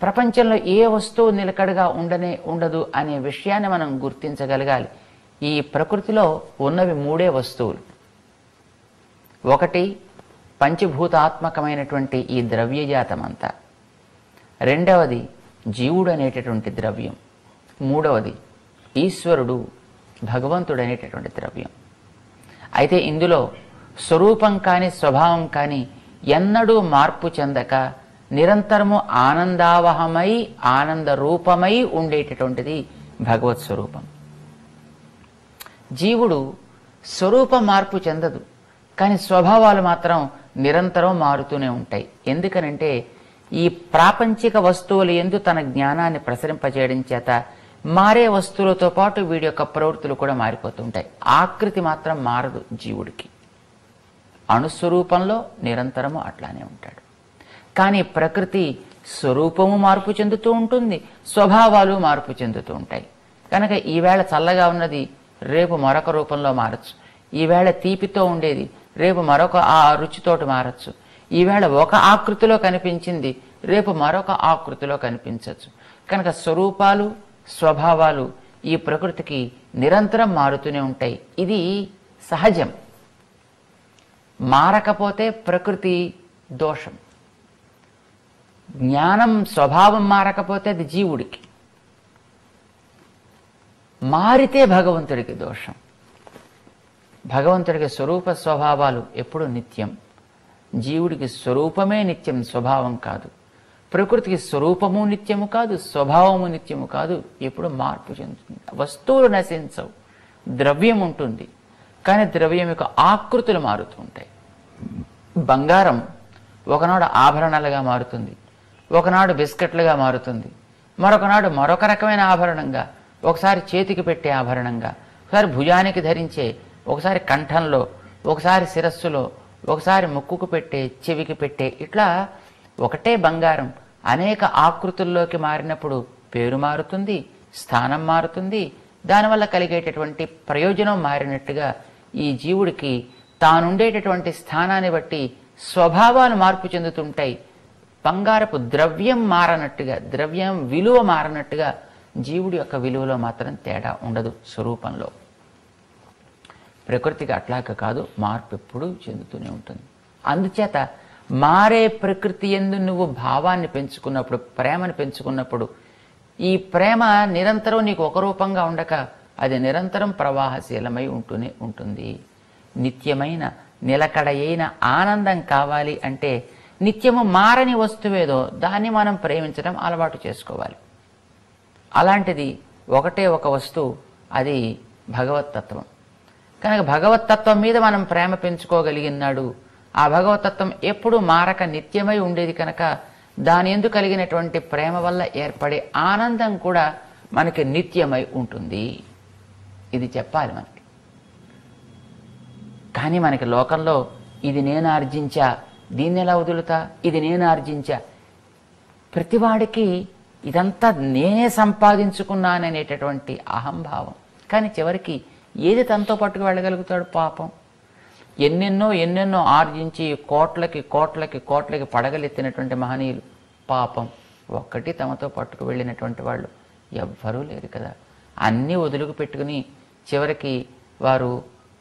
ప్రపంచంలో ఏ వస్తువు నిలకడగా ఉండదు అనే విషయాన్ని మనం గుర్తించగలగాలి. ఈ ప్రకృతిలో ఉన్నవి మూడే వస్తువులు. ఒకటి పంచభూతాత్మకమైనటువంటి ఈ ద్రవ్యజాతమంతా, రెండవది జీవుడు అనేటటువంటి ద్రవ్యం, మూడవది ఈశ్వరుడు భగవంతుడు అనేటటువంటి ద్రవ్యం. అయితే ఇందులో స్వరూపం కానీ స్వభావం కానీ ఎన్నడూ మార్పు చెందక నిరంతరము ఆనందావహమై ఆనంద రూపమై ఉండేటటువంటిది భగవత్ స్వరూపం. జీవుడు స్వరూపం మార్పు చెందదు, కానీ స్వభావాలు మాత్రం నిరంతరం మారుతూనే ఉంటాయి. ఎందుకనంటే ఈ ప్రాపంచిక వస్తువుల యందు తన జ్ఞానాన్ని ప్రసరింపజేయడం చేత మారే వస్తువులతో పాటు వీడి యొక్క ప్రవృత్తులు కూడా మారిపోతుంటాయి. ఆకృతి మాత్రం మారదు జీవుడికి. అణుస్వరూపంలో నిరంతరము అట్లానే ఉంటాడు. కానీ ప్రకృతి స్వరూపము మార్పు చెందుతూ ఉంటుంది, స్వభావాలు మార్పు చెందుతూ ఉంటాయి. కనుక ఈవేళ చల్లగా ఉన్నది రేపు మరొక రూపంలో మారచ్చు. ఈవేళ తీపితో ఉండేది రేపు మరొక ఆ రుచితోటి మారచ్చు. ఈవేళ ఒక ఆకృతిలో కనిపించింది రేపు మరొక ఆకృతిలో కనిపించవచ్చు. కనుక స్వరూపాలు స్వభావాలు ఈ ప్రకృతికి నిరంతరం మారుతూనే ఉంటాయి. ఇది సహజం. మారకపోతే ప్రకృతి దోషం. జ్ఞానం స్వభావం మారకపోతే అది జీవుడికి, మారితే భగవంతుడికి దోషం. భగవంతుడికి స్వరూప స్వభావాలు ఎప్పుడు నిత్యం, జీవుడికి స్వరూపమే నిత్యం, స్వభావం కాదు. ప్రకృతికి స్వరూపము నిత్యము కాదు, స్వభావము నిత్యము కాదు, ఎప్పుడు మార్పు చెందుతుంది. వస్తువులు నశించవు, ద్రవ్యం ఉంటుంది, కానీ ద్రవ్యం యొక్క ఆకృతులు మారుతూ ఉంటాయి. బంగారం ఒకనాడు ఆభరణాలుగా మారుతుంది, ఒకనాడు బిస్కెట్లుగా మారుతుంది, మరొకనాడు మరొక రకమైన ఆభరణంగా, ఒకసారి చేతికి పెట్టే ఆభరణంగా, ఒకసారి భుజానికి ధరించే, ఒకసారి కంఠంలో, ఒకసారి శిరస్సులో, ఒకసారి ముక్కుకు పెట్టే, చెవికి పెట్టే, ఇట్లా ఒకటే బంగారం అనేక ఆకృతుల్లోకి మారినప్పుడు పేరు మారుతుంది, స్థానం మారుతుంది. దానివల్ల కలిగేటటువంటి ప్రయోజనం మారినట్టుగా ఈ జీవుడికి తానుండేటటువంటి స్థానాన్ని బట్టి స్వభావాలు మార్పు చెందుతుంటాయి. బంగారపు ద్రవ్యం మారనట్టుగా, ద్రవ్యం విలువ మారనట్టుగా జీవుడి యొక్క విలువలో మాత్రం తేడా ఉండదు స్వరూపంలో. ప్రకృతికి అట్లాగ కాదు, మార్పు ఎప్పుడూ చెందుతూనే ఉంటుంది. అందుచేత మారే ప్రకృతి యందు నువ్వు భావాన్ని పెంచుకున్నప్పుడు, ప్రేమను పెంచుకున్నప్పుడు, ఈ ప్రేమ నిరంతరం నీకు ఒక రూపంగా ఉండక అది నిరంతరం ప్రవాహశీలమై ఉంటూనే ఉంటుంది. నిత్యమైన నిలకడయైన ఆనందం కావాలి అంటే నిత్యము మారని వస్తువేదో దాన్ని మనం ప్రేమించడం అలవాటు చేసుకోవాలి. అలాంటిది ఒకటే ఒక వస్తువు, అది భగవత్తత్వం. కనుక భగవత్తత్వం మీద మనం ప్రేమ పెంచుకోగలిగినాడు. ఆ భగవతత్వం ఎప్పుడు మారక నిత్యమై ఉండేది కనుక దాని యందు కలిగినటువంటి ప్రేమ వల్ల ఏర్పడే ఆనందం కూడా మనకి నిత్యమై ఉంటుంది. ఇది చెప్పాలి మనకి. కానీ మనకి లోకంలో ఇది నేను ఆర్జించా, దీన్ని ఎలా వదులుతా, ఇది నేను ఆర్జించా, ప్రతివాడికి ఇదంతా నేనే సంపాదించుకున్నాననేటటువంటి అహంభావం. కానీ చివరికి ఏది తనతో పట్టుకు వెళ్ళగలుగుతాడు పాపం? ఎన్నెన్నో ఆర్జించి కోట్లకి కోట్లకి కోట్లకి పడగలెత్తినటువంటి మహనీయులు పాపం ఒక్కటి తమతో పట్టుకు వెళ్ళినటువంటి వాళ్ళు ఎవ్వరూ లేరు కదా. అన్నీ వదులుకు పెట్టుకుని చివరికి వారు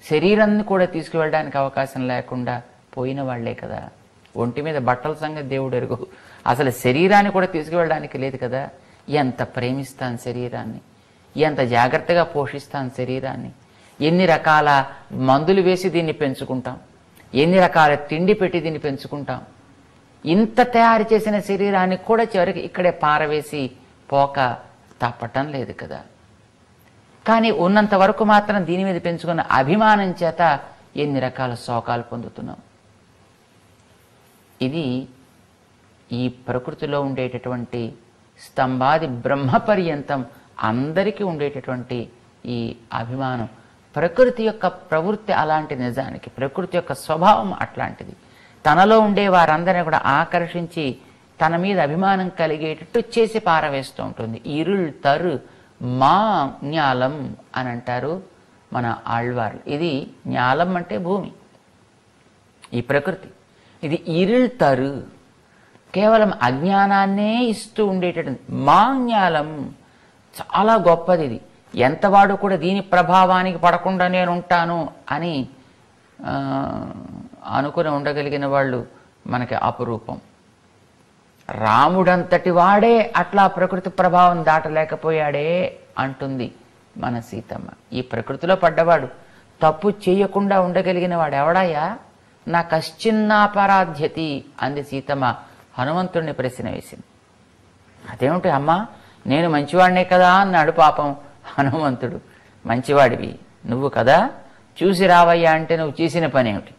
శరీరాన్ని కూడా తీసుకువెళ్ళడానికి అవకాశం లేకుండా పోయిన వాళ్లే కదా. ఒంటి మీద బట్టల సంగతి దేవుడు ఎరుగు, అసలు శరీరాన్ని కూడా తీసుకువెళ్ళడానికి లేదు కదా. ఎంత ప్రేమిస్తాను శరీరాన్ని, ఎంత జాగ్రత్తగా పోషిస్తాను శరీరాన్ని, ఎన్ని రకాల మందులు వేసి దీన్ని పెంచుకుంటాం, ఎన్ని రకాల తిండి పెట్టి దీన్ని పెంచుకుంటాం. ఇంత తయారు చేసిన శరీరాన్ని కూడా చివరికి ఇక్కడే పారవేసి పోక తప్పటం లేదు కదా. కానీ ఉన్నంత వరకు మాత్రం దీని మీద పెంచుకున్న అభిమానం చేత ఎన్ని రకాల శోకాలు పొందుతున్నాం. ఇది ఈ ప్రకృతిలో ఉండేటటువంటి స్తంభాది బ్రహ్మపర్యంతం అందరికీ ఉండేటటువంటి ఈ అభిమానం. ప్రకృతి యొక్క ప్రవృత్తి అలాంటి, నిజానికి ప్రకృతి యొక్క స్వభావం అట్లాంటిది. తనలో ఉండే వారందరినీ కూడా ఆకర్షించి తన మీద అభిమానం కలిగేటట్టు చేసి పారవేస్తూ ఉంటుంది. ఇరుళ్ తరు మా జ్ఞాలం అని అంటారు మన ఆళ్వార్లు. ఇది జ్ఞాలం అంటే భూమి, ఈ ప్రకృతి. ఇది ఇరుళ్ తరు, కేవలం అజ్ఞానాన్నే ఇస్తూ ఉండేటటువంటి మాంజ్ఞాలం చాలా గొప్పది. ఇది ఎంతవాడు కూడా దీని ప్రభావానికి పడకుండా నేను ఉంటాను అని అనుకుని ఉండగలిగిన వాళ్ళు మనకి అపురూపం. రాముడంతటి వాడే అట్లా ప్రకృతి ప్రభావం దాటలేకపోయాడే అంటుంది మన సీతమ్మ. ఈ ప్రకృతిలో పడ్డవాడు తప్పు చేయకుండా ఉండగలిగిన వాడు ఎవడాయా? నా కశ్చిన్నాపరాధ్యతి అంది సీతమ్మ హనుమంతుడిని ప్రశ్న వేసింది. అదేమిటి అమ్మా, నేను మంచివాడినే కదా అన్నాడు పాపం హనుమంతుడు. మంచివాడివి నువ్వు కదా, చూసి రావయ్యా అంటే నువ్వు చేసిన పని ఏమిటి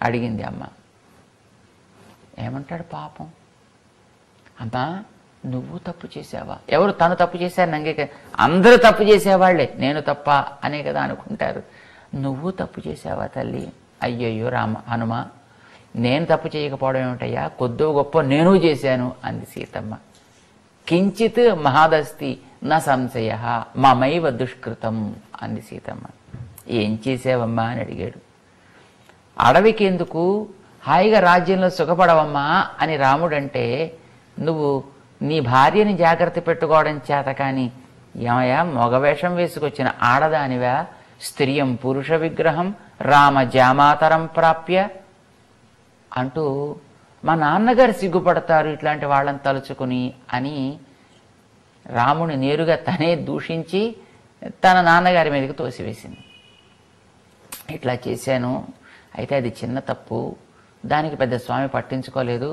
అడిగింది అమ్మ. ఏమంటాడు పాపం, అమ్మా నువ్వు తప్పు చేసావా? ఎవరు తను తప్పు చేశారు నంగే? అందరూ తప్పు చేసేవాళ్లే, నేను తప్ప అనే కదా అనుకుంటారు. నువ్వు తప్పు చేసావా తల్లి? అయ్యయ్యో హనుమ, నేను తప్పు చేయకపోవడం ఏమిటయ్యా, కొద్దో గొప్ప నేను చేశాను అంది సీతమ్మ. కించిత్ మహాదస్తి నా సంశయ మమైవ దుష్కృతం అంది సీతమ్మ. ఏం చేసావమ్మా అని అడిగాడు. అడవికి ఎందుకు, హాయిగా రాజ్యంలో సుఖపడవమ్మా అని రాముడంటే, నువ్వు నీ భార్యని జాగ్రత్త పెట్టుకోవడం చేత కానీ ఏమయ్యా మగవేషం వేసుకొచ్చిన ఆడదానివా? స్త్రియం పురుష విగ్రహం రామ జామాతరం ప్రాప్య అంటూ మా నాన్నగారు సిగ్గుపడతారు ఇట్లాంటి వాళ్ళని తలుచుకుని అని రాముని నేరుగా తనే దూషించి తన నాన్నగారి మీదకి తోసివేసింది. ఇట్లా చేశాను, అయితే అది చిన్న తప్పు, దానికి పెద్ద స్వామి పట్టించుకోలేదు,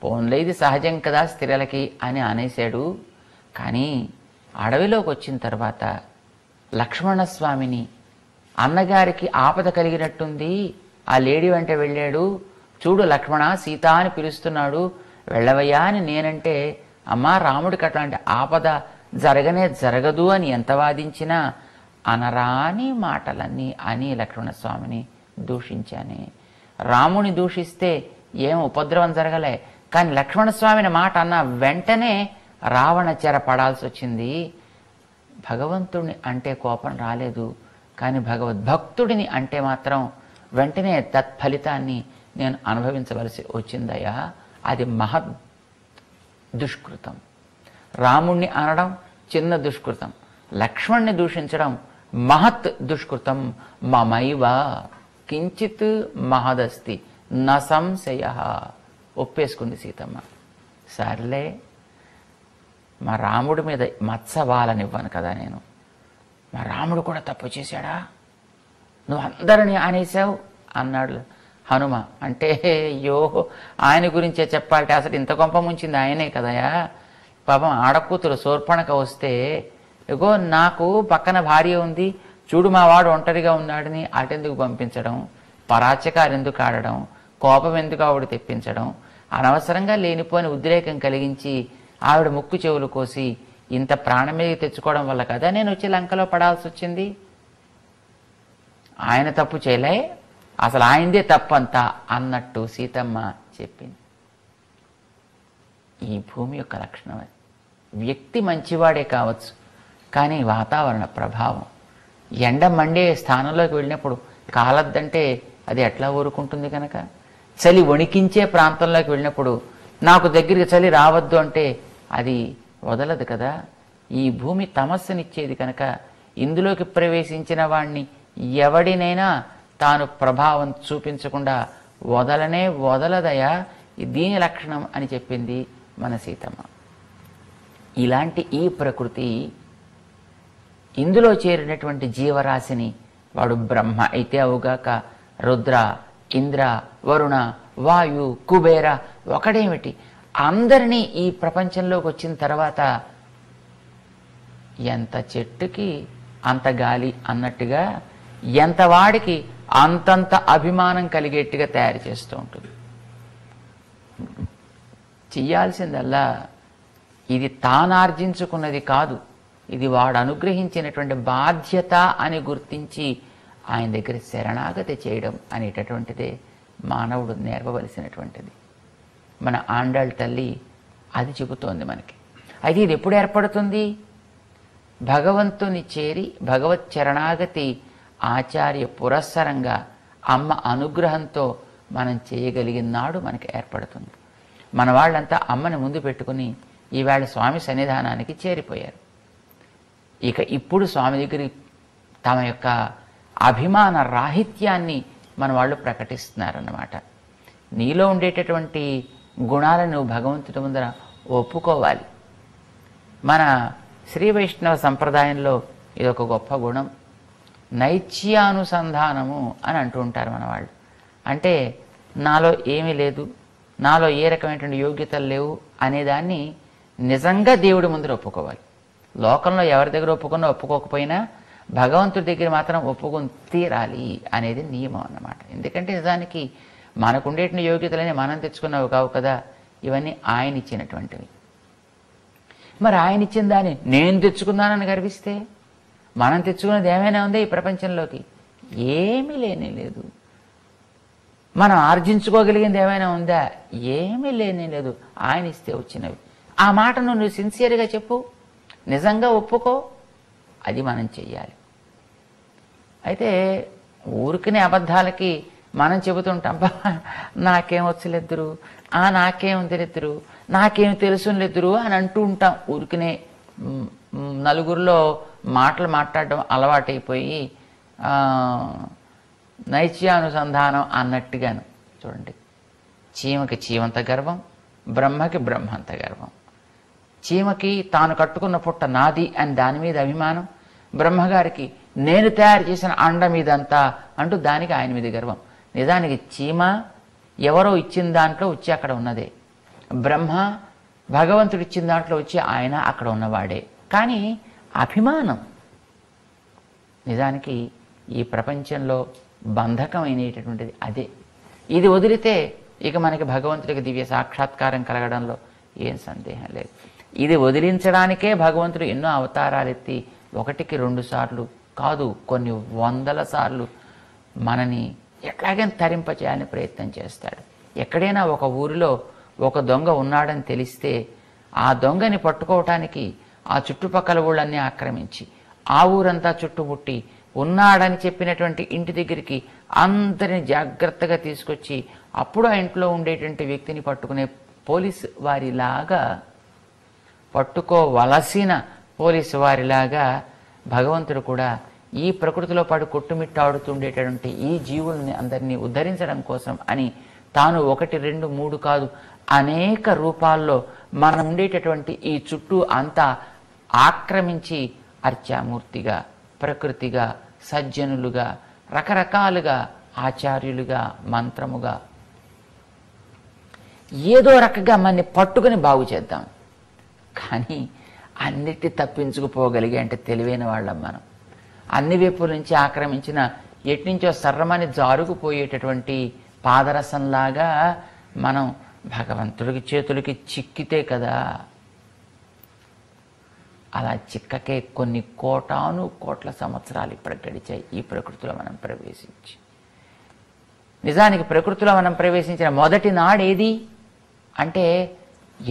పోన్లే ఇది సహజం కదా స్త్రీలకి అని అనేశాడు. కానీ అడవిలోకి వచ్చిన తర్వాత లక్ష్మణస్వామిని అన్నగారికి ఆపద కలిగినట్టుంది, ఆ లేడీ వెంట వెళ్ళాడు, చూడు లక్ష్మణ సీత అని పిలుస్తున్నాడు, వెళ్ళవయ్యా అని నేనంటే, అమ్మా రాముడికి అట్లాంటి ఆపద జరగనే జరగదు అని ఎంత వాదించినా అనరాని మాటలన్నీ అని లక్ష్మణస్వామిని దూషించానే. రాముని దూషిస్తే ఏం ఉపద్రవం జరగలే, కానీ లక్ష్మణస్వామిని మాట అన్న వెంటనే రావణ చెర పడాల్సి వచ్చింది. భగవంతుడిని అంటే కోపం రాలేదు, కానీ భగవద్భక్తుడిని అంటే మాత్రం వెంటనే తత్ఫలితాన్ని నేను అనుభవించవలసి వచ్చిందయ్యా. అది మహద్ దుష్కృతం. రాముణ్ణి అనడం చిన్న దుష్కృతం, లక్ష్మణ్ణి దూషించడం మహత్ దుష్కృతం. మమైవ కించిత్ మహదస్తి న సంశయ ఒప్పేసుకుంది సీతమ్మ. సర్లే, మా రాముడి మీద మత్సవాలనివ్వను కదా నేను, మా రాముడు కూడా తప్పు చేశాడా, నువ్వు అందరినీ అనేసావు అన్నాడు హనుమ. అంటే అయ్యో ఆయన గురించే చెప్పాలంటే అసలు ఇంత కొంప ముంచింది ఆయనే కదయా. పాపం ఆడకూతురు శూర్పణఖ వస్తే, ఇగో నాకు పక్కన భార్య ఉంది, చూడు మా వాడు ఒంటరిగా ఉన్నాడని అటెందుకు పంపించడం, పరాచకాలు ఎందుకు ఆడడం, కోపం ఎందుకు ఆవిడ తెప్పించడం, అనవసరంగా లేనిపోని ఉద్రేకం కలిగించి ఆవిడ ముక్కు చెవులు కోసి ఇంత ప్రాణం మీద తెచ్చుకోవడం వల్ల కదా నేను వచ్చి లంకలో పడాల్సి వచ్చింది. ఆయన తప్పు చేయలే, అసలు ఆయనదే తప్పంతా అన్నట్టు సీతమ్మ చెప్పింది. ఈ భూమి యొక్క లక్షణం అది. వ్యక్తి మంచివాడే కావచ్చు, కానీ వాతావరణ ప్రభావం, ఎండ మండే స్థానంలోకి వెళ్ళినప్పుడు కాలద్దంటే అది ఎట్లా ఊరుకుంటుంది కనుక, చలి వణికించే ప్రాంతంలోకి వెళ్ళినప్పుడు నాకు దగ్గరికి చలి రావద్దు అంటే అది వదలదు కదా. ఈ భూమి తమస్సునిచ్చేది కనుక ఇందులోకి ప్రవేశించిన వాణ్ణి ఎవడినైనా తాను ప్రభావం చూపించకుండా వదలనే వదలదయా, దీని లక్షణం అని చెప్పింది మన సీతమ్మ. ఇలాంటి ఈ ప్రకృతి, ఇందులో చేరినటువంటి జీవరాశిని వాడు బ్రహ్మ అయితే అవుగాక రుద్ర, ఇంద్ర, వరుణ, వాయు, కుబేర ఒకడేమిటి అందరినీ ఈ ప్రపంచంలోకి వచ్చిన తర్వాత ఎంత చెట్టుకి అంత గాలి అన్నట్టుగా ఎంత వాడికి అంతంత అభిమానం కలిగేట్టుగా తయారు చేస్తూ ఉంటుంది. చెయ్యాల్సిందల్లా ఇది తానార్జించుకున్నది కాదు, ఇది వాడు అనుగ్రహించినటువంటి బాధ్యత అని గుర్తించి ఆయన దగ్గర శరణాగతి చేయడం అనేటటువంటిదే మానవుడు నేర్పవలసినటువంటిది. మన ఆండాళ్ తల్లి అది చెబుతోంది మనకి. అయితే ఇది ఎప్పుడు ఏర్పడుతుంది? భగవంతుని చేరి భగవత్ చరణాగతి ఆచార్య పురస్సరంగా అమ్మ అనుగ్రహంతో మనం చేయగలిగిన నాడు మనకి ఏర్పడుతుంది. మన వాళ్ళంతా అమ్మని ముందు పెట్టుకుని ఈవేళ స్వామి సన్నిధానానికి చేరిపోయారు. ఇక ఇప్పుడు స్వామి దగ్గర తమ యొక్క అభిమాన రాహిత్యాన్ని మన వాళ్ళు ప్రకటిస్తున్నారన్నమాట. నీలో ఉండేటటువంటి గుణాలను భగవంతుడి ముందర ఒప్పుకోవాలి. మన శ్రీ వైష్ణవ సంప్రదాయంలో ఇదొక గొప్ప గుణం, నైత్యానుసంధానము అని అంటూ ఉంటారు మన వాళ్ళు. అంటే నాలో ఏమీ లేదు, నాలో ఏ రకమైనటువంటి యోగ్యతలు లేవు అనేదాన్ని నిజంగా దేవుడి ముందర ఒప్పుకోవాలి. లోకంలో ఎవరి దగ్గర ఒప్పుకున్నా ఒప్పుకోకపోయినా భగవంతుడి దగ్గర మాత్రం ఒప్పుకొని తీరాలి అనేది నియమం అన్నమాట. ఎందుకంటే నిజానికి మనకు ఉండేటువంటి యోగ్యతలని మనం తెచ్చుకున్నవి కావు కదా, ఇవన్నీ ఆయన ఇచ్చినటువంటివి. మరి ఆయన ఇచ్చిన దాన్ని నేను తెచ్చుకున్నానని గర్విస్తే మనం తెచ్చుకున్నది ఏమైనా ఉందా ఈ ప్రపంచంలోకి? ఏమీ లేనే లేదు. మనం ఆర్జించుకోగలిగింది ఏమైనా ఉందా? ఏమీ లేనే లేదు. ఆయన ఇస్తే వచ్చినవి. ఆ మాటను నువ్వు సిన్సియర్గా చెప్పు, నిజంగా ఒప్పుకో, అది మనం చెయ్యాలి. అయితే ఊరికనే అబద్ధాలకి మనం చెబుతుంటాం, నాకేం వచ్చలేద్దరు, నాకేం తెలియదురు, నాకేం తెలుసులేద్దరు అని అంటూ ఉంటాం. ఊరికనే నలుగురిలో మాటలు మాట్లాడడం అలవాటైపోయి నైత్యానుసంధానం అన్నట్టుగాను. చూడండి, చీమకి చీమంత గర్వం, బ్రహ్మకి బ్రహ్మంత గర్వం. చీమకి తాను కట్టుకున్న పుట్ట నాది అని దాని మీద అభిమానం, బ్రహ్మగారికి నేను తయారు చేసిన అండ మీదంతా అంటూ దానికి ఆయన మీద గర్వం. నిజానికి చీమ ఎవరో ఇచ్చిన దాంట్లో వచ్చి అక్కడ ఉన్నదే, బ్రహ్మ భగవంతుడు ఇచ్చిన దాంట్లో వచ్చి ఆయన అక్కడ ఉన్నవాడే. కానీ అభిమానం నిజానికి ఈ ప్రపంచంలో బంధకమైనటువంటిది అదే. ఇది వదిలితే ఇక మనకి భగవంతుడికి దివ్య సాక్షాత్కారం కలగడంలో ఏం సందేహం లేదు. ఇది వదిలించడానికే భగవంతుడు ఎన్నో అవతారాలు ఎత్తి 1కి 2 సార్లు కాదు, కొన్ని 100ల సార్లు మనని ఎట్లాగైనా తరింపచేయాలని ప్రయత్నం చేస్తాడు. ఎక్కడైనా ఒక ఊరిలో ఒక దొంగ ఉన్నాడని తెలిస్తే ఆ దొంగని పట్టుకోవటానికి ఆ చుట్టుపక్కల ఊళ్ళన్నీ ఆక్రమించి ఆ ఊరంతా చుట్టుముట్టి ఉన్నాడని చెప్పినటువంటి ఇంటి దగ్గరికి అందరిని జాగ్రత్తగా తీసుకొచ్చి అప్పుడు ఆ ఇంట్లో ఉండేటువంటి వ్యక్తిని పట్టుకునే పోలీసు వారిలాగా, పట్టుకోవలసిన పోలీసు వారిలాగా భగవంతుడు కూడా ఈ ప్రకృతిలో పడి కొట్టుమిట్టాడుతుండేటటువంటి ఈ జీవుల్ని అందరినీ ఉద్ధరించడం కోసం అని తాను 1, 2, 3 కాదు, అనేక రూపాల్లో మనం ఉండేటటువంటి ఈ చుట్టూ అంతా ఆక్రమించి అర్చామూర్తిగా, ప్రకృతిగా, సజ్జనులుగా, రకరకాలుగా, ఆచార్యులుగా, మంత్రముగా ఏదో రకంగా మనని పట్టుకుని బాగు చేద్దాం. కానీ అన్నిటి తప్పించుకుపోగలిగే అంటే తెలివైన వాళ్ళం మనం. అన్ని వైపుల నుంచి ఆక్రమించిన ఎట్నుంచో సర్రమని జారుకుపోయేటటువంటి పాదరసంలాగా మనం భగవంతుడికి చేతులకి చిక్కితే కదా, అలా చిక్కకే కొన్ని కోట్ల సంవత్సరాలు ఇప్పుడు గడిచాయి ఈ ప్రకృతిలో మనం ప్రవేశించి. నిజానికి ప్రకృతిలో మనం ప్రవేశించిన మొదటి నాడేది అంటే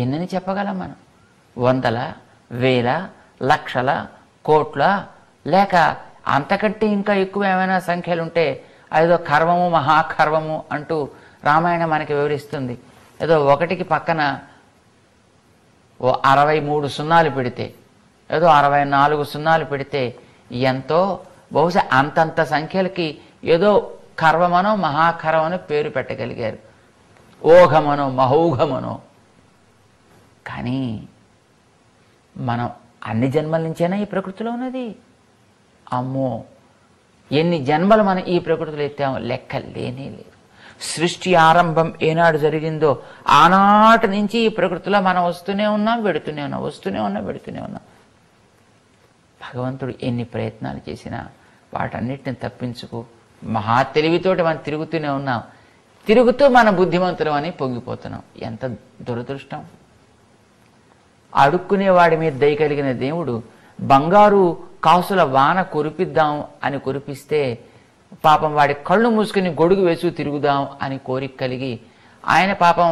ఎన్నని చెప్పగలం మనం? 100ల, 1000ల, లక్షల, కోట్ల, లేక అంతకంటే ఇంకా ఎక్కువ ఏమైనా సంఖ్యలు ఉంటే అదేదో కర్వము మహాకర్వము అంటూ రామాయణం మనకి వివరిస్తుంది. ఏదో 1కి పక్కన 63 సున్నాలు పెడితే, ఏదో 64 సున్నాలు పెడితే ఎంతో, బహుశా అంతంత సంఖ్యలకి ఏదో కర్వమనో మహాకర్వమనో పేరు పెట్టగలిగారు, ఓఘమనో మహౌఘమనో. కానీ మనం అన్ని జన్మల నుంచైనా ఈ ప్రకృతిలో ఉన్నది. అమ్మో, ఎన్ని జన్మలు మనం ఈ ప్రకృతిలో ఎత్తామో లెక్క లేనే లేదు. సృష్టి ఆరంభం ఏనాడు జరిగిందో ఆనాటి నుంచి ఈ ప్రకృతిలో మనం వస్తూనే ఉన్నాం, వెడుతూనే ఉన్నాం, వస్తూనే ఉన్నాం, వెడుతూనే ఉన్నాం. భగవంతుడు ఎన్ని ప్రయత్నాలు చేసినా వాటన్నిటిని తప్పించుకు మహా తెలివితోటి మనం తిరుగుతూనే ఉన్నాం. తిరుగుతూ మన బుద్ధిమంతులం అని పొంగిపోతున్నాం. ఎంత దురదృష్టం! అడుక్కునేవాడి మీద దయ కలిగిన దేవుడు బంగారు కాసుల వాన కురిపిద్దాం అని కురిపిస్తే పాపం వాడి కళ్ళు మూసుకుని గొడుగు వేసు తిరుగుదాం అని కోరిక కలిగి ఆయన పాపం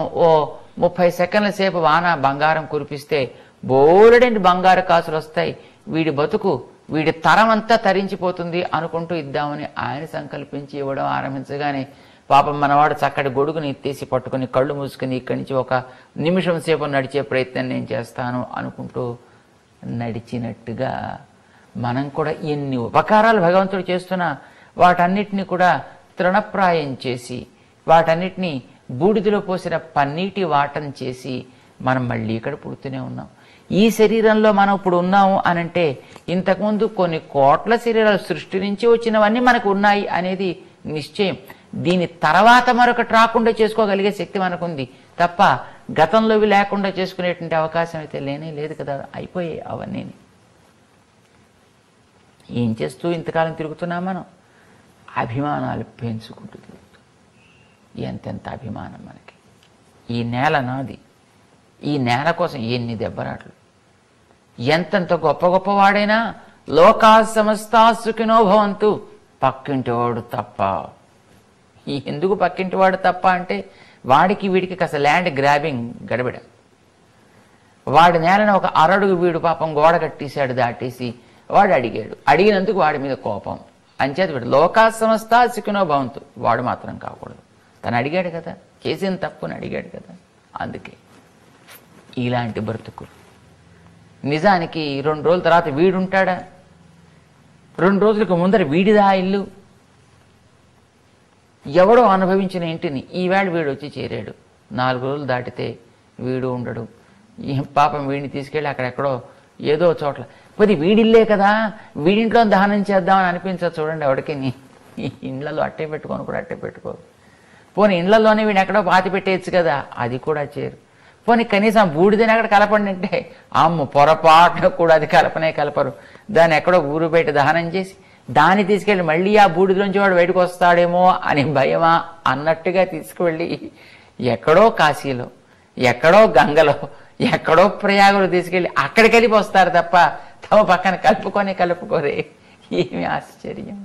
30 సెకండ్ల సేపు వాన బంగారం కురిపిస్తే బోలెడని బంగారు కాసులు వస్తాయి, వీడి బతుకు, వీడి తరం అంతా తరించిపోతుంది అనుకుంటూ ఇద్దామని ఆయన సంకల్పించి ఇవ్వడం ఆరంభించగానే పాపం మనవాడు చక్కటి గొడుగుని ఎత్తేసి పట్టుకుని కళ్ళు మూసుకుని ఇక్కడి నుంచి ఒక నిమిషం సేపు నడిచే ప్రయత్నం నేను చేస్తాను అనుకుంటూ నడిచినట్టుగా మనం కూడా ఎన్ని ఉపకారాలు భగవంతుడు చేస్తున్నా వాటన్నిటిని కూడా తృణప్రాయం చేసి వాటన్నిటినీ బూడిదలో పోసిన పన్నీటి వాటం చేసి మనం మళ్ళీ ఇక్కడ పుడుతూనే ఉన్నాం. ఈ శరీరంలో మనం ఇప్పుడు ఉన్నాము అనంటే ఇంతకుముందు కొన్ని కోట్ల శరీరాలు సృష్టి నుంచి వచ్చినవన్నీ మనకు ఉన్నాయి అనేది నిశ్చయం. దీని తర్వాత మరొకటి రాకుండా చేసుకోగలిగే శక్తి మనకుంది తప్ప గతంలోవి లేకుండా చేసుకునేటువంటి అవకాశం అయితే లేనే లేదు కదా. అయిపోయాయి అవన్నీ. ఏం చేస్తూ ఇంతకాలం తిరుగుతున్నాం మనం? అభిమానాలు పెంచుకుంటూ తిరుగుతాం. ఎంతెంత అభిమానం మనకి. ఈ నేల నాది, ఈ నేల కోసం ఎన్ని దెబ్బరాట్లు. ఎంతెంత గొప్ప గొప్పవాడైనా లోకా సమస్తా సుఖినో భవంతు, పక్కింటివాడు తప్ప. ఎందుకు పక్కింటివాడు తప్ప అంటే వాడికి వీడికి కాస్త ల్యాండ్ గ్రాబింగ్ గడబిడ. వాడి నేలను ఒక అరడుగు వీడు పాపం గోడ కట్టేశాడు దాటేసి, వాడు అడిగాడు, అడిగినందుకు వాడి మీద కోపం. అంచేత వీడు లోకా సమస్తా సుఖినో భవంతు, వాడు మాత్రం కాకూడదు. తను అడిగాడు కదా, చేసిన తప్పుని అడిగాడు కదా. అందుకే ఇలాంటి బ్రతుకులు. నిజానికి 2 రోజుల తర్వాత వీడుంటాడా? 2 రోజులకు ముందర వీడిదా ఇల్లు. ఎవడో అనుభవించిన ఇంటిని ఈవేళ వీడు వచ్చి చేరాడు. 4 రోజులు దాటితే వీడు ఉండడు. పాపం వీడిని తీసుకెళ్ళి అక్కడెక్కడో ఏదో చోట్ల, కొద్ది వీడిల్లే కదా, వీడింట్లో దహనం చేద్దామని అనిపించదు చూడండి. ఎవడికి ఇండ్లలో అట్టే పెట్టుకొని కూడా అట్టే పెట్టుకోరు. పోనీ ఇండ్లలోనే వీడు ఎక్కడో పాతి పెట్టేయచ్చు కదా, అది కూడా చేరు. పోనీ కనీసం బూడిదని అక్కడ కలపండి అంటే అమ్మ పొరపాటున కూడా అది కలపనే కలపరు. దాన్ని ఎక్కడో ఊరు బయట దహనం చేసి దాన్ని తీసుకెళ్ళి మళ్ళీ ఆ బూడిదలోంచి వాడు బయటకు వస్తాడేమో అని భయమా అన్నట్టుగా తీసుకువెళ్ళి ఎక్కడో కాశీలో, ఎక్కడో గంగలో, ఎక్కడో ప్రయాగలో తీసుకెళ్ళి అక్కడికి వెళ్ళి వస్తారు తప్ప తమ పక్కన కలుపుకోరే. ఏమి ఆశ్చర్యం.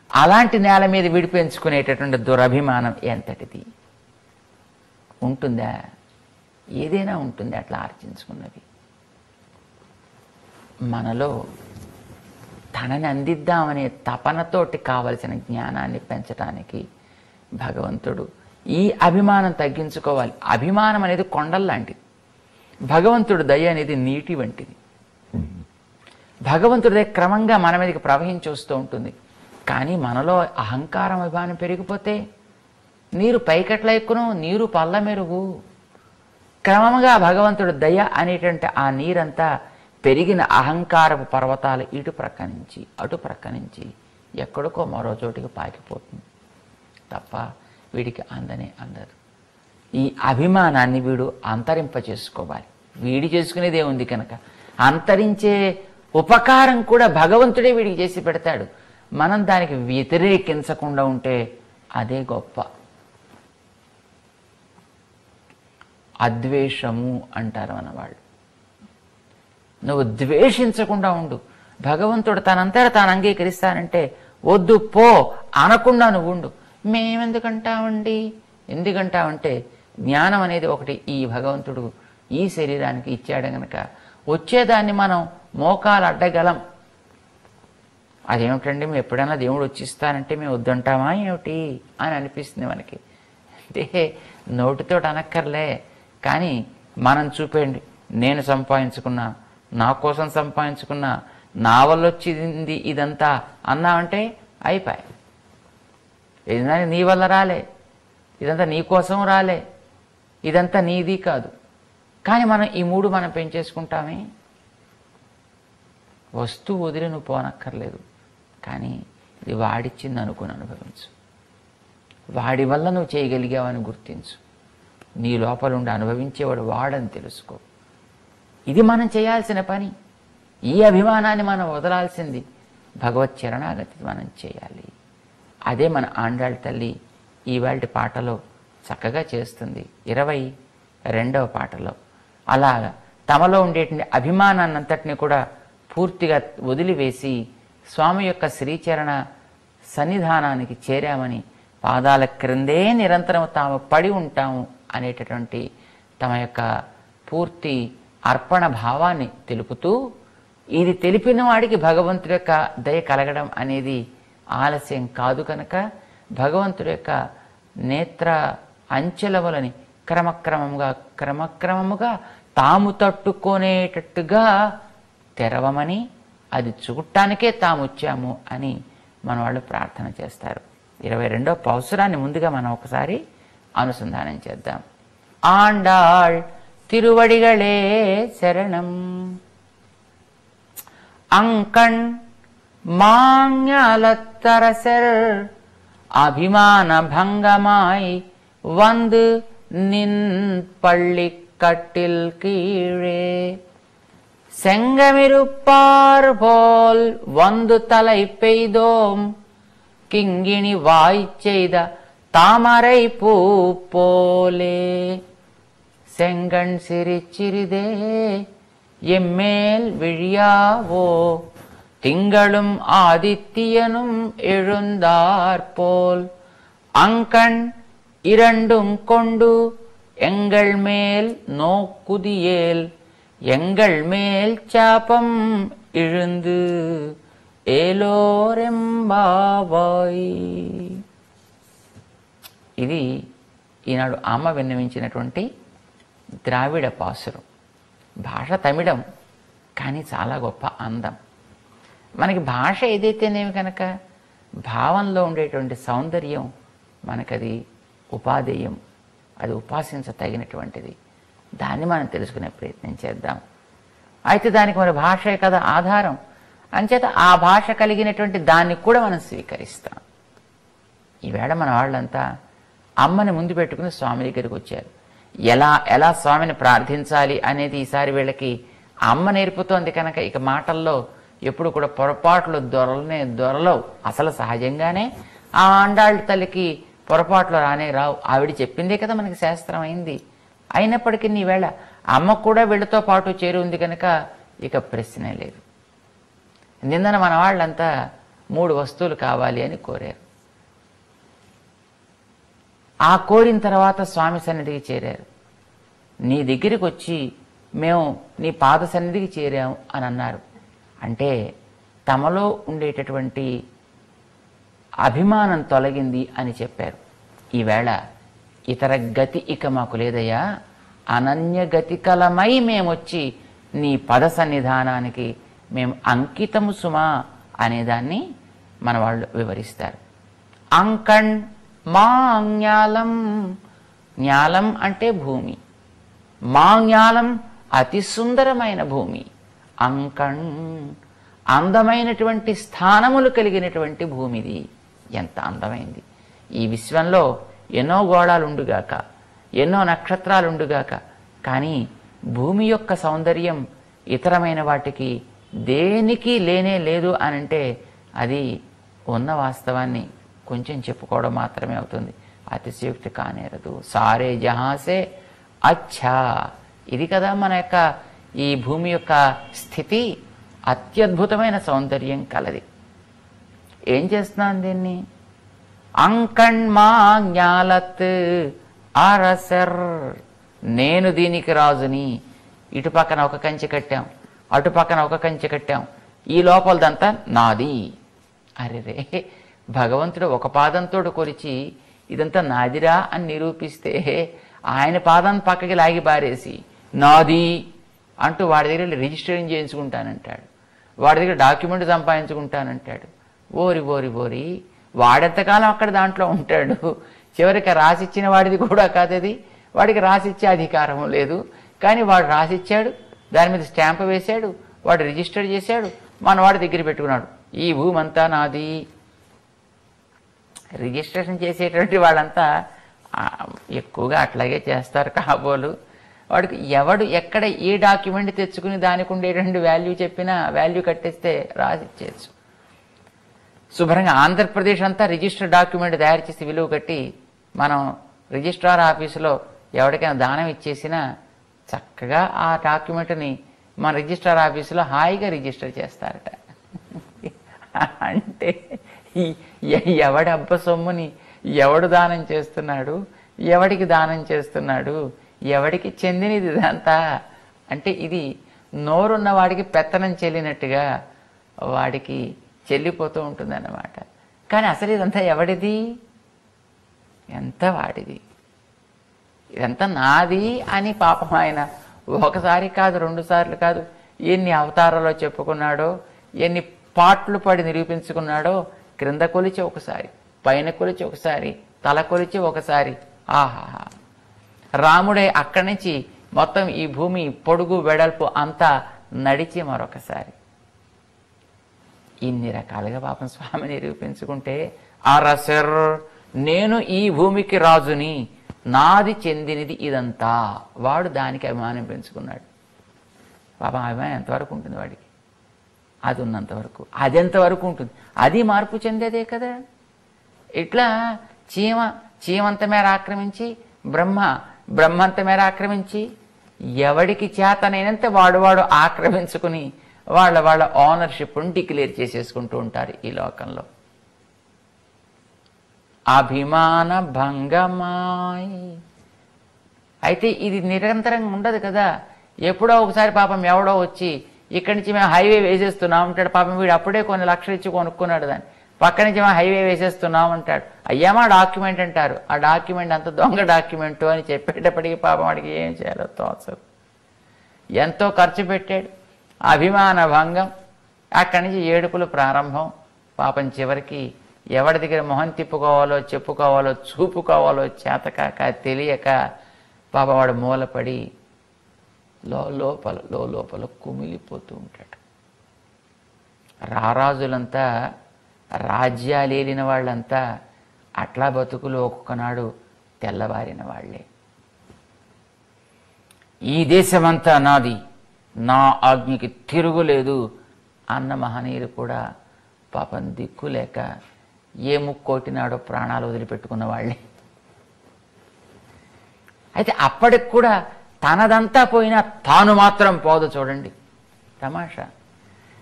అలాంటి నేల మీద విడిపించుకునేటటువంటి దురభిమానం ఎంతటిది ఉంటుందా? ఏదైనా ఉంటుంది అట్లా ఆర్జించుకున్నది. మనలో తనని అందిద్దామనే తపనతోటి కావలసిన జ్ఞానాన్ని పెంచడానికి భగవంతుడు ఈ అభిమానం తగ్గించుకోవాలి. అభిమానం అనేది కొండల్లాంటిది. భగవంతుడు దయ అనేది నీటి వంటిది. భగవంతుడి దయ క్రమంగా మన మీదకి ప్రవహించి వస్తూ ఉంటుంది. కానీ మనలో అహంకారం అభిమానం పెరిగిపోతే నీరు పైకట్ల ఎక్కును, నీరు పల్ల మెరుగు. క్రమంగా భగవంతుడు దయ అనేటువంటి ఆ నీరంతా పెరిగిన అహంకారపు పర్వతాలు ఇటు ప్రక్క నుంచి అటు ప్రక్క నుంచి ఎక్కడికో మరో చోటికి పాకిపోతుంది తప్ప వీడికి అందదు. ఈ అభిమానాన్ని వీడు అంతరింప చేసుకోవాలి. వీడి చేసుకునేదే ఉంది కనుక అంతరించే ఉపకారం కూడా భగవంతుడే వీడికి చేసి పెడతాడు. మనం దానికి వ్యతిరేకించకుండా ఉంటే అదే గొప్ప. అద్వేషము అంటారు మన వాళ్ళు. నువ్వు ద్వేషించకుండా ఉండు. భగవంతుడు తనంతట తాను అంగీకరిస్తానంటే వద్దు పో అనకుండా నువ్వు ఉండు. మేమెందుకంటామండి? ఎందుకంటామంటే జ్ఞానం అనేది ఒకటి ఈ భగవంతుడు ఈ శరీరానికి ఇచ్చాడు గనక వచ్చేదాన్ని మనం మోకాలు అడ్డగలం. అదేమిటండి మేము ఎప్పుడైనా దేవుడు వచ్చిస్తానంటే మేము వద్దంటామా ఏమిటి అని అనిపిస్తుంది మనకి. అంటే నోటితో అనక్కర్లే, కానీ మనం చూపేయండి. నేను సంపాదించుకున్నా, నా కోసం సంపాదించుకున్నా, నా వల్ల వచ్చింది ఇదంతా అన్నామంటే అయిపోయి. ఏదైనా నీ వల్ల రాలే, ఇదంతా నీ కోసం రాలే, ఇదంతా నీది కాదు. కానీ మనం ఈ 3 మనం పెంచేసుకుంటామే. వస్తువు వదిలి నువ్వు పోనక్కర్లేదు, కానీ ఇది వాడిచ్చింది అనుకుని అనుభవించు. వాడి వల్ల నువ్వు చేయగలిగావని గుర్తించు. నీ లోపల ఉండి అనుభవించేవాడు వాడని తెలుసుకో. ఇది మనం చేయాల్సిన పని. ఈ అభిమానాన్ని మనం వదలాల్సింది. భగవత్ చరణాగతి మనం చేయాలి. అదే మన ఆండాళ్ళ తల్లి ఈవాల్టి పాటలో చక్కగా చేస్తుంది. 22వ పాటలో అలాగా తమలో ఉండేటువంటి అభిమానాన్ని అంతటిని కూడా పూర్తిగా వదిలివేసి స్వామి యొక్క శ్రీచరణ సన్నిధానానికి చేరామని పాదాల క్రిందే నిరంతరం తాము పడి ఉంటాము అనేటటువంటి తమ యొక్క పూర్తి అర్పణ భావాన్ని తెలుపుతూ, ఇది తెలిపిన వాడికి భగవంతుడి యొక్క దయ కలగడం అనేది ఆలస్యం కాదు కనుక భగవంతుడి యొక్క నేత్ర అంచెలవలని క్రమక్రమముగా తాము తట్టుకునేటట్టుగా తెరవమని, అది చూడటానికే తాము వచ్చాము అని మన వాళ్ళు ప్రార్థన చేస్తారు. 22వ పాసురాన్ని ముందుగా మనం ఒకసారి అనుసంధానం చేద్దాం. ఆండాళ్ తిరువడిగళే శరణం అంకణ్ மாஞாலத்தரசர் அபிமான பங்கமாய் வந்து நின் பள்ளிக்கட்டில் கீழே செங்கமிருப்பார் போல் வந்து தலை பெய்தோம் கிங்கிணி வாய் செய்த தாமரை பூ போலே செங்கண் சிரிச்சிறிதே எம்மேல் விழியாவோ திங்களும் ஆதித்யனும் எழுந்தாற்போல் அங்கண் இரண்டும் கொண்டு எங்கள் மேல் நோக்குதியேல் எங்கள் மேல் சாபம் இழுந்து ఏలోరెంబావాయ్. ఇది ఈనాడు అమ్మ విన్నవించినటువంటి ద్రావిడ పాసురం. భాష తమిళం, కానీ చాలా గొప్ప అందం. మనకి భాష ఏదైతేనేమి కనుక భావంలో ఉండేటువంటి సౌందర్యం మనకది ఉపాదేయం, అది ఉపాసించ తగినటువంటిది. దాన్ని మనం తెలుసుకునే ప్రయత్నం చేద్దాం. అయితే దానికి మన భాషే కదా ఆధారం. అంచేత ఆ భాష కలిగినటువంటి దాన్ని కూడా మనం స్వీకరిస్తాం. ఈవేళ మన వాళ్ళంతా అమ్మని ముందు పెట్టుకుని స్వామి దగ్గరికి వచ్చారు. ఎలా స్వామిని ప్రార్థించాలి అనేది ఈసారి వీళ్ళకి అమ్మ నేర్పుతోంది కనుక ఇక మాటల్లో ఎప్పుడు కూడా పొరపాట్లు దొరలవు. అసలు సహజంగానే ఆ ఆండాళ్ళ తల్లికి పొరపాట్లు రానే రావు. ఆవిడ చెప్పిందే కదా మనకి శాస్త్రం అయింది. అయినప్పటికీ ఈవేళ అమ్మ కూడా వీళ్ళతో పాటు చేరి ఉంది కనుక ఇక ప్రశ్నే లేదు. నిన్న మన వాళ్ళంతా 3 వస్తువులు కావాలి అని కోరారు. ఆ కోరిన తర్వాత స్వామి సన్నిధికి చేరారు. నీ దగ్గరికి వచ్చి మేము నీ పాద సన్నిధికి చేరాము అని అన్నారు. అంటే తమలో ఉండేటటువంటి అభిమానం తొలగింది అని చెప్పారు. ఈవేళ ఇతర గతి ఇక మాకు లేదయ్యా, అనన్య గతికలమై మేమొచ్చి నీ పద సన్నిధానానికి మేము అంకితము సుమా అనేదాన్ని మన వాళ్ళు వివరిస్తారు. అంకణ్ మాజ్ఞాలం, జ్ఞాలం అంటే భూమి, మాజ్ఞాలం అతి సుందరమైన భూమి, అంకణ్ అందమైనటువంటి స్థానములు కలిగినటువంటి భూమిది. ఎంత అందమైంది! ఈ విశ్వంలో ఎన్నో గోళాలుండుగాక, ఎన్నో నక్షత్రాలుండుగాక, కానీ భూమి యొక్క సౌందర్యం ఇతరమైన వాటికి దేనికి లేనే లేదు అనంటే అది ఉన్న వాస్తవాన్ని కొంచెం చెప్పుకోవడం మాత్రమే అవుతుంది. అతిశయోక్తి కానేరదు. సారే జహాసే అచ్చా. ఇది కదా మన యొక్క ఈ భూమి యొక్క స్థితి. అత్యద్భుతమైన సౌందర్యం కలది. ఏం చేస్తున్నాను దీన్ని? అంకణ్మా జ్ఞాలత్ అరసర్, నేను దీనికి రాజుని. ఇటు పక్కన ఒక కంచె కట్టాం, అటు పక్కన ఒక కంచె కట్టాం, ఈ లోపలదంతా నాది. అరెరే, భగవంతుడు ఒక పాదంతో కొలిచి ఇదంతా నాదిరా అని నిరూపిస్తే ఆయన పాదం పక్కకి లాగి పారేసి నాది అంటూ వాడి దగ్గర రిజిస్టరింగ్ చేయించుకుంటానంటాడు, వాడి దగ్గర డాక్యుమెంట్ సంపాదించుకుంటానంటాడు. ఓరి ఓరి ఓరి, వాడెంతకాలం అక్కడ దాంట్లో ఉంటాడు. చివరికి రాసిచ్చిన వాడిది కూడా కాదది, వాడికి రాసిచ్చే అధికారం లేదు. కానీ వాడు రాసిచ్చాడు, దాని మీద స్టాంప్ వేశాడు, వాడు రిజిస్టర్ చేశాడు, మన వాడి దగ్గర పెట్టుకున్నాడు. ఈ భూమి అంతా నాది. రిజిస్ట్రేషన్ చేసేటువంటి వాళ్ళంతా ఎక్కువగా అట్లాగే చేస్తారు కాబోలు. వాడికి ఎవడు ఎక్కడ ఏ డాక్యుమెంట్ తెచ్చుకుని దానికి ఉండేటువంటి వాల్యూ చెప్పినా వాల్యూ కట్టేస్తే రాసిచ్చేయచ్చు. శుభ్రంగా ఆంధ్రప్రదేశ్ అంతా రిజిస్టర్ డాక్యుమెంట్ తయారు చేసి విలువ కట్టి మనం రిజిస్ట్రార్ ఆఫీసులో ఎవరికైనా దానం ఇచ్చేసినా చక్కగా ఆ డాక్యుమెంట్ని మన రిజిస్ట్రార్ ఆఫీసులో హాయిగా రిజిస్టర్ చేస్తారట. అంటే ఎవడి అబ్బ సొమ్ముని ఎవడు దానం చేస్తున్నాడు, ఎవడికి దానం చేస్తున్నాడు, ఎవడికి చెందినది ఇదంతా అంటే ఇది నోరున్న వాడికి పెత్తనం చెల్లినట్టుగా వాడికి చెల్లిపోతూ ఉంటుందన్నమాట. కానీ అసలు ఇదంతా ఎవడిది? ఎంత వాడిది, ఇదంతా నాది అని పాపం ఆయన ఒకసారి కాదు, 2 సార్లు కాదు, ఎన్ని అవతారాలో చెప్పుకున్నాడో, ఎన్ని పాటలు పడి నిరూపించుకున్నాడో. క్రింద కొలిచి ఒకసారి, పైన కొలిచి ఒకసారి, తల కొలిచి ఒకసారి. ఆహాహా! రాముడే అక్కడి నుంచి మొత్తం ఈ భూమి పొడుగు వెడల్పు అంతా నడిచి మరొకసారి. ఇన్ని రకాలుగా పాపం స్వామి నిరూపించుకుంటే, అరసర్ నేను ఈ భూమికి రాజుని, నాది చెందినది ఇదంతా. వాడు దానికి అభిమానం పెంచుకున్నాడు. పాపం అభిమానం ఎంతవరకు ఉంటుంది వాడికి? అది ఉన్నంతవరకు. అది ఎంతవరకు ఉంటుంది? అది మార్పు చెందేదే కదా. ఇట్లా చీమంత మేర ఆక్రమించి, బ్రహ్మంత మేర ఆక్రమించి, ఎవడికి చేతనైనంత వాడు ఆక్రమించుకుని వాళ్ళ ఓనర్షిప్ని డిక్లేర్ చేసేసుకుంటూ ఉంటారు ఈ లోకంలో. అభిమాన భంగమాయ్. అయితే ఇది నిరంతరంగా ఉండదు కదా. ఎప్పుడో ఒకసారి పాపం ఎవడో వచ్చి ఇక్కడి నుంచి మేము హైవే వేసేస్తున్నాం అంటాడు. పాపం వీడు అప్పుడే కొన్ని లక్షలు ఇచ్చి కొనుక్కున్నాడు దాన్ని. పక్క నుంచి మేము హైవే వేసేస్తున్నాం అంటాడు. అయ్యామా డాక్యుమెంట్ అంటారు. ఆ డాక్యుమెంట్ అంత దొంగ డాక్యుమెంటు అని చెప్పేటప్పటికి పాపం వాడికి ఏం చేయాలో తోచదు. ఎంతో ఖర్చు పెట్టాడు. అభిమాన భంగం. అక్కడి నుంచి ఏడుపులు ప్రారంభం. పాపం చివరికి ఎవరి దగ్గర మొహం తిప్పుకోవాలో, చెప్పుకోవాలో, చూపుకోవాలో చేతకాక తెలియక పాపం వాడు మూలపడి లోపల కుమిలిపోతూ ఉంటాడు. రారాజులంతా, రాజ్యాలేలిన వాళ్ళంతా అట్లా బతుకులు ఒక్కొక్కనాడు తెల్లవారిన వాళ్లే. ఈ దేశమంతా నాది, నా ఆజ్ఞకి తిరుగులేదు అన్న మహనీయులు కూడా పాపం దిక్కులేక ఏ ముక్కోటినాడో ప్రాణాలు వదిలిపెట్టుకున్న వాళ్ళే. అయితే అప్పటికి కూడా తనదంతా పోయినా తాను మాత్రం పోదు. చూడండి తమాషా.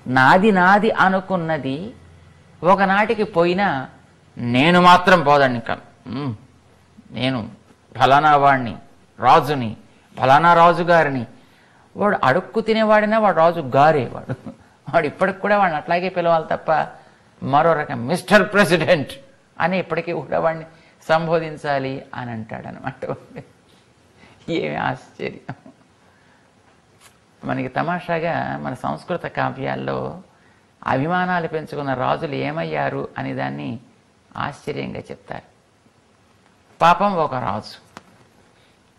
నాది అనుకున్నది ఒకనాటికి పోయినా నేను మాత్రం పోదండి. నేను ఫలానా వాడిని, రాజుని, ఫలానా రాజుగారిని. వాడు అడుక్కు తినేవాడినా వాడు రాజు గారే. వాడు ఇప్పటికి కూడా వాడిని అట్లాగే పిలవాలి తప్ప మరో రకం మిస్టర్ ప్రెసిడెంట్ అని ఇప్పటికీ కూడా వాడిని సంబోధించాలి అని అంటాడనమాట. ఏమి ఆశ్చర్యం. మనకి తమాషాగా మన సంస్కృత కావ్యాల్లో అభిమానాలు పెంచుకున్న రాజులు ఏమయ్యారు అని దాన్ని ఆశ్చర్యంగా చెప్తారు. పాపం ఒక రాజు,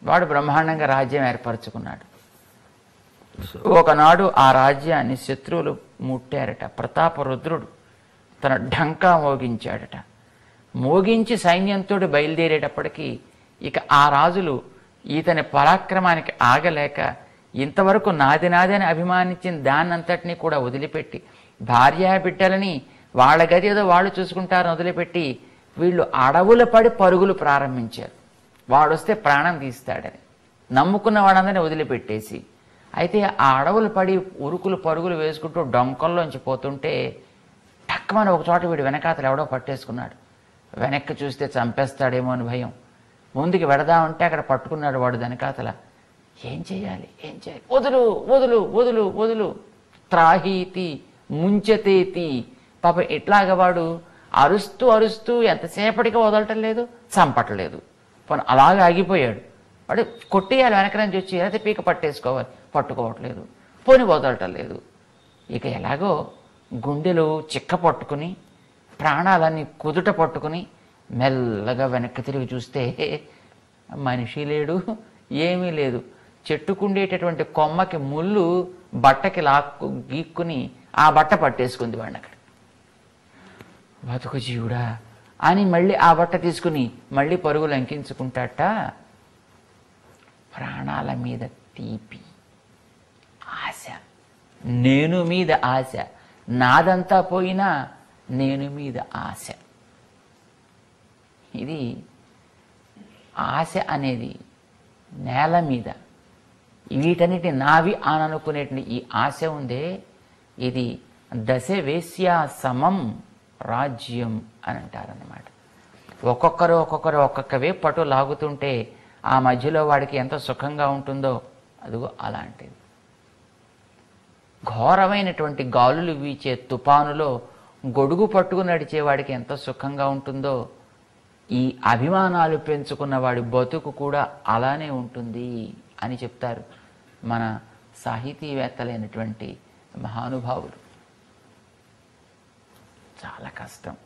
వాడు బ్రహ్మాండంగా రాజ్యం ఏర్పరచుకున్నాడు. ఒకనాడు ఆ రాజ్యాన్ని శత్రువులు ముట్టారట. ప్రతాపరుద్రుడు తన ఢంకా మోగించాడట. మోగించి సైన్యంతో బయలుదేరేటప్పటికీ ఇక ఆ రాజులు ఈతని పరాక్రమానికి ఆగలేక ఇంతవరకు నాది అని అభిమానించిన దాన్నంతటినీ కూడా వదిలిపెట్టి, భార్యా బిడ్డలని వాళ్ళ గది ఏదో వాళ్ళు చూసుకుంటారని వదిలిపెట్టి వీళ్ళు అడవుల పడి పరుగులు ప్రారంభించారు. వాడొస్తే ప్రాణం తీస్తాడని నమ్ముకున్న వాళ్ళందరినీ వదిలిపెట్టేసి. అయితే ఆ అడవులు పడి ఉరుకులు పరుగులు వేసుకుంటూ డొంకల్లోంచి పోతుంటే టక్కుమని ఒక చోట వీడు వెనకాతలు ఎవడో పట్టేసుకున్నాడు. వెనక్కి చూస్తే చంపేస్తాడేమో అని భయం. ముందుకు వెడదామంటే అక్కడ పట్టుకున్నాడు వాడు వెనకాతల. ఏం చేయాలి? వదులు వదులు వదులు వదులు, త్రాహీతి ముంచతేతి. పాప ఎట్లాగా వాడు అరుస్తూ అరుస్తూ ఎంతసేపటికి వదలటం లేదు, చంపటలేదు. పోనీ అలాగే ఆగిపోయాడు. వాడు కొట్టేయాలి వెనక నుంచి వచ్చి, అయితే పీక పట్టేసుకోవాలి, పట్టుకోవట్లేదు. పోని వదలటం లేదు. ఇక ఎలాగో గుండెలు చిక్క పట్టుకుని ప్రాణాలన్నీ కుదుట పట్టుకుని మెల్లగా వెనక్కి తిరిగి చూస్తే మనిషి లేడు, ఏమీ లేదు. చెట్టుకుండేటటువంటి కొమ్మకి ముళ్ళు బట్టకి గీక్కుని ఆ బట్ట పట్టేసుకుంది వాడిని. అక్కడ బతుకు జీవుడా అని మళ్ళీ ఆ బట్ట తీసుకుని మళ్ళీ పరుగులు అంకించుకుంటాట. ప్రాణాల మీద తీపి ఆశ, నేను మీద ఆశ, నాదంతా పోయినా నేను మీద ఆశ. ఇది ఆశ అనేది నేల మీద వీటన్నిటి నావి అని అనుకునేటువంటి ఈ ఆశ ఉందే, ఇది దశ వేశ్యా సమం రాజ్యం అని అంటారన్నమాట. ఒక్కొక్కరు ఒక్కొక్క వైపు పట్టు లాగుతుంటే ఆ మధ్యలో వాడికి ఎంత సుఖంగా ఉంటుందో అదిగో అలాంటిది. ఘోరమైనటువంటి గాలులు వీచే తుపానులో గొడుగు పట్టుకుని నడిచేవాడికి ఎంత సుఖంగా ఉంటుందో ఈ అభిమానాలు పెంచుకున్న వాడి బతుకు కూడా అలానే ఉంటుంది అని చెప్తారు మన సాహితీవేత్తలైనటువంటి మహానుభావులు. చాలా కష్టం.